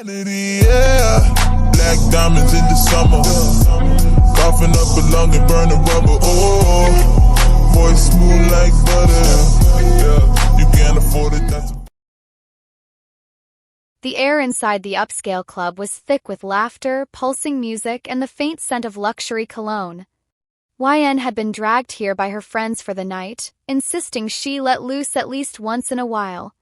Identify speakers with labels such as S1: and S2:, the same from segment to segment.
S1: Yeah, black diamonds in the summer. Coughing up a lung and burning rubber. Oh, voice smooth like butter. Yeah, you can't afford it. That's
S2: The air inside the upscale club was thick with laughter, pulsing music, and the faint scent of luxury cologne. YN had been dragged here by her friends for the night, insisting she let loose at least once in a while.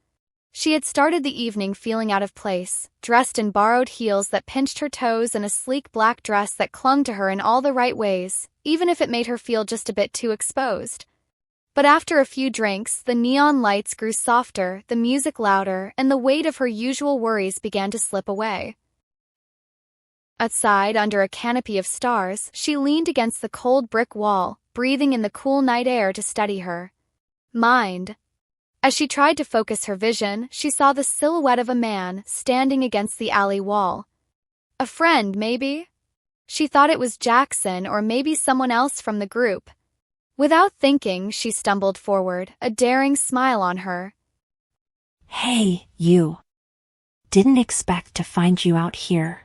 S2: She had started the evening feeling out of place, dressed in borrowed heels that pinched her toes and a sleek black dress that clung to her in all the right ways, even if it made her feel just a bit too exposed. But after a few drinks, the neon lights grew softer, the music louder, and the weight of her usual worries began to slip away. Outside, under a canopy of stars, she leaned against the cold brick wall, breathing in the cool night air to steady her mind. As she tried to focus her vision, she saw the silhouette of a man standing against the alley wall. A friend, maybe? She thought it was Jackson or maybe someone else from the group. Without thinking, she stumbled forward, a daring smile on her.
S3: Hey, you. Didn't expect to find you out here.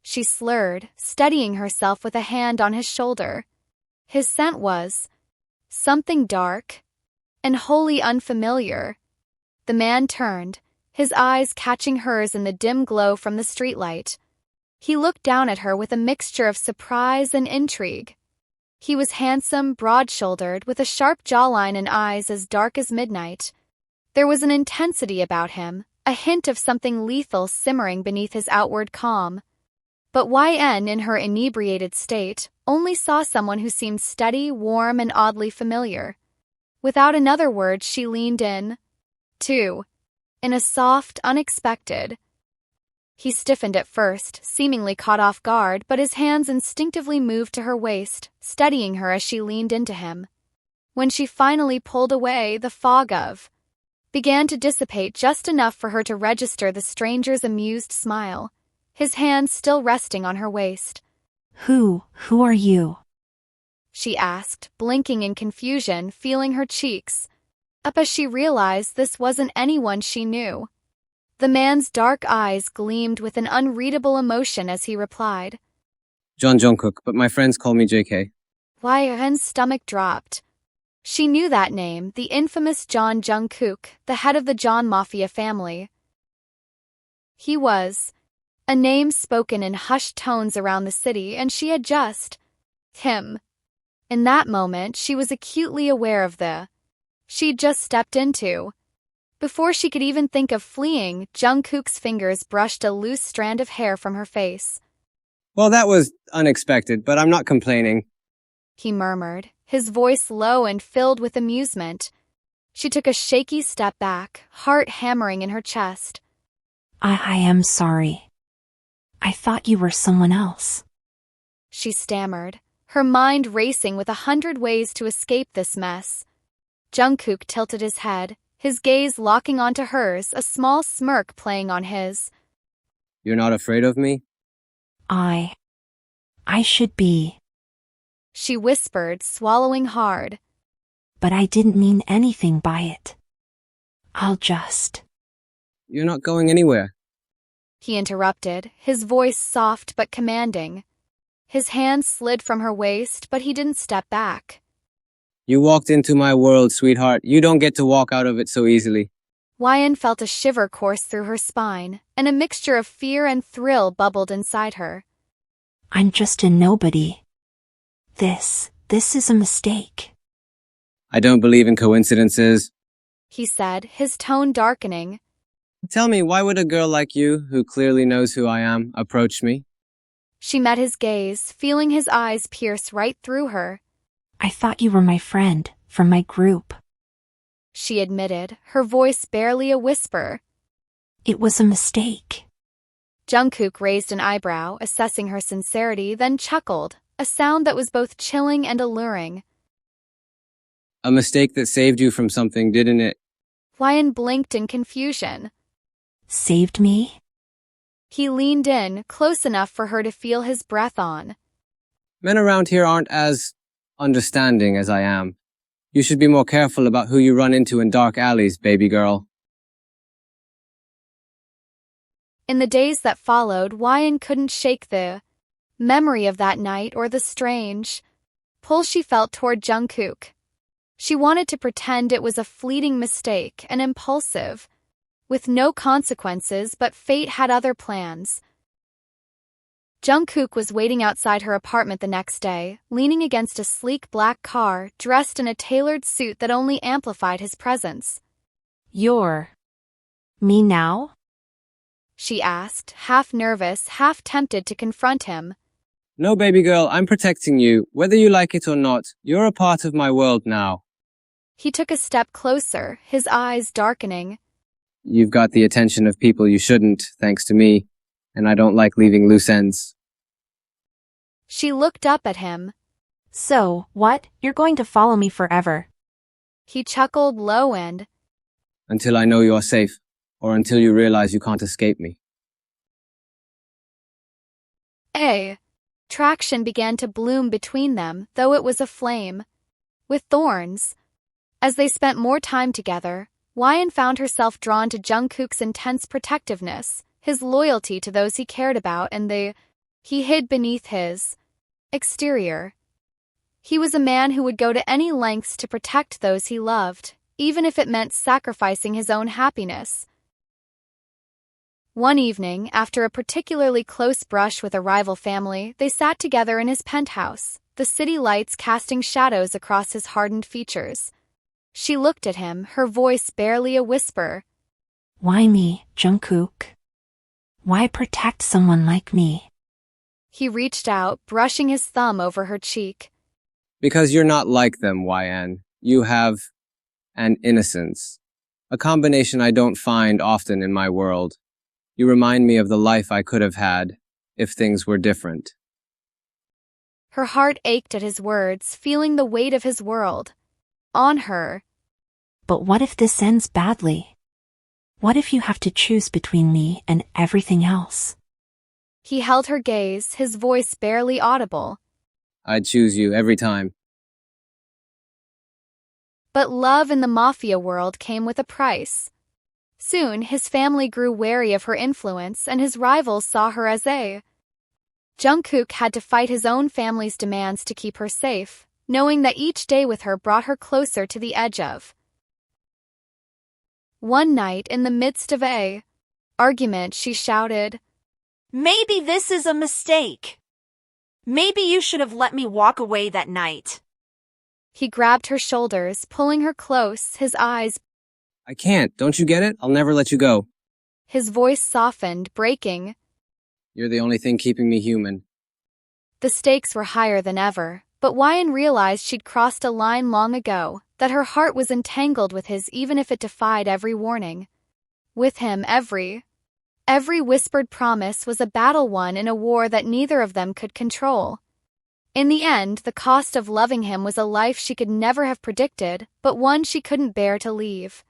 S2: She slurred, steadying herself with a hand on his shoulder. His scent was something dark and wholly unfamiliar. The man turned, his eyes catching hers in the dim glow from the streetlight. He looked down at her with a mixture of surprise and intrigue. He was handsome, broad-shouldered, with a sharp jawline and eyes as dark as midnight. There was an intensity about him, a hint of something lethal simmering beneath his outward calm. But YN, in her inebriated state, only saw someone who seemed steady, warm, and oddly familiar. Without another word, she leaned in, too, in a soft, unexpected. He stiffened at first, seemingly caught off guard, but his hands instinctively moved to her waist, steadying her as she leaned into him. When she finally pulled away, the fog began to dissipate just enough for her to register the stranger's amused smile, his hands still resting on her waist.
S3: Who are you?
S2: She asked, blinking in confusion, feeling her cheeks up as she realized this wasn't anyone she knew. The man's dark eyes gleamed with an unreadable emotion as he replied.
S4: Jungkook, but my friends call me JK.
S2: YN's stomach dropped. She knew that name, the infamous Jungkook, the head of the John Mafia family. He was a name spoken in hushed tones around the city, and she had just him. In that moment, she was acutely aware of she'd just stepped into. Before she could even think of fleeing, Jungkook's fingers brushed a loose strand of hair from her face.
S4: Well, that was unexpected, but I'm not complaining.
S2: He murmured, his voice low and filled with amusement. She took a shaky step back, heart hammering in her chest.
S3: I am sorry. I thought you were someone else.
S2: She stammered, her mind racing with 100 ways to escape this mess. Jungkook tilted his head, his gaze locking onto hers, a small smirk playing on his.
S4: You're not afraid of me?
S3: I should be.
S2: She whispered, swallowing hard.
S3: But I didn't mean anything by it. I'll just.
S4: You're not going anywhere.
S2: He interrupted, his voice soft but commanding. His hand slid from her waist, but he didn't step back.
S4: You walked into my world, sweetheart. You don't get to walk out of it so easily.
S2: YN felt a shiver course through her spine, and a mixture of fear and thrill bubbled inside her.
S3: I'm just a nobody. This is a mistake.
S4: I don't believe in coincidences,
S2: he said, his tone darkening.
S4: Tell me, why would a girl like you, who clearly knows who I am, approach me?
S2: She met his gaze, feeling his eyes pierce right through her.
S3: I thought you were my friend, from my group.
S2: She admitted, her voice barely a whisper.
S3: It was a mistake.
S2: Jungkook raised an eyebrow, assessing her sincerity, then chuckled, a sound that was both chilling and alluring.
S4: A mistake that saved you from something, didn't it?
S2: YN blinked in confusion.
S3: Saved me?
S2: He leaned in, close enough for her to feel his breath on.
S4: Men around here aren't as understanding as I am. You should be more careful about who you run into in dark alleys, baby girl.
S2: In the days that followed, Wyan couldn't shake the memory of that night or the strange pull she felt toward Jungkook. She wanted to pretend it was a fleeting mistake, an impulsive, with no consequences, but fate had other plans. Jungkook was waiting outside her apartment the next day, leaning against a sleek black car, dressed in a tailored suit that only amplified his presence.
S3: You're me now?
S2: She asked, half nervous, half tempted to confront him.
S4: No, baby girl, I'm protecting you. Whether you like it or not, you're a part of my world now.
S2: He took a step closer, his eyes darkening.
S4: You've got the attention of people you shouldn't, thanks to me, and I don't like leaving loose ends.
S2: She looked up at him.
S3: So, what? You're going to follow me forever?
S2: He chuckled low and,
S4: Until I know you're safe, or until you realize you can't escape me.
S2: Traction began to bloom between them, though it was a flame with thorns. As they spent more time together, Wyan found herself drawn to Jungkook's intense protectiveness, his loyalty to those he cared about, and he hid beneath his exterior. He was a man who would go to any lengths to protect those he loved, even if it meant sacrificing his own happiness. One evening, after a particularly close brush with a rival family, they sat together in his penthouse, the city lights casting shadows across his hardened features. She looked at him, her voice barely a whisper.
S3: Why me, Jungkook? Why protect someone like me?
S2: He reached out, brushing his thumb over her cheek.
S4: Because you're not like them, Wyan. You have an innocence. A combination I don't find often in my world. You remind me of the life I could have had if things were different.
S2: Her heart ached at his words, feeling the weight of his world on her.
S3: But what if this ends badly? What if you have to choose between me and everything else?
S2: He held her gaze, his voice barely audible.
S4: I'd choose you every time.
S2: But love in the Mafia world came with a price. Soon, his family grew wary of her influence, and his rivals saw her as a Jungkook had to fight his own family's demands to keep her safe, knowing that each day with her brought her closer to the edge of. One night, in the midst of a argument, she shouted,
S5: Maybe this is a mistake. Maybe you should have let me walk away that night.
S2: He grabbed her shoulders, pulling her close, his eyes.
S4: I can't. Don't you get it? I'll never let you go.
S2: His voice softened, breaking.
S4: You're the only thing keeping me human.
S2: The stakes were higher than ever, but Wyan realized she'd crossed a line long ago, that her heart was entangled with his even if it defied every warning. With him, every whispered promise was a battle won in a war that neither of them could control. In the end, the cost of loving him was a life she could never have predicted, but one she couldn't bear to leave.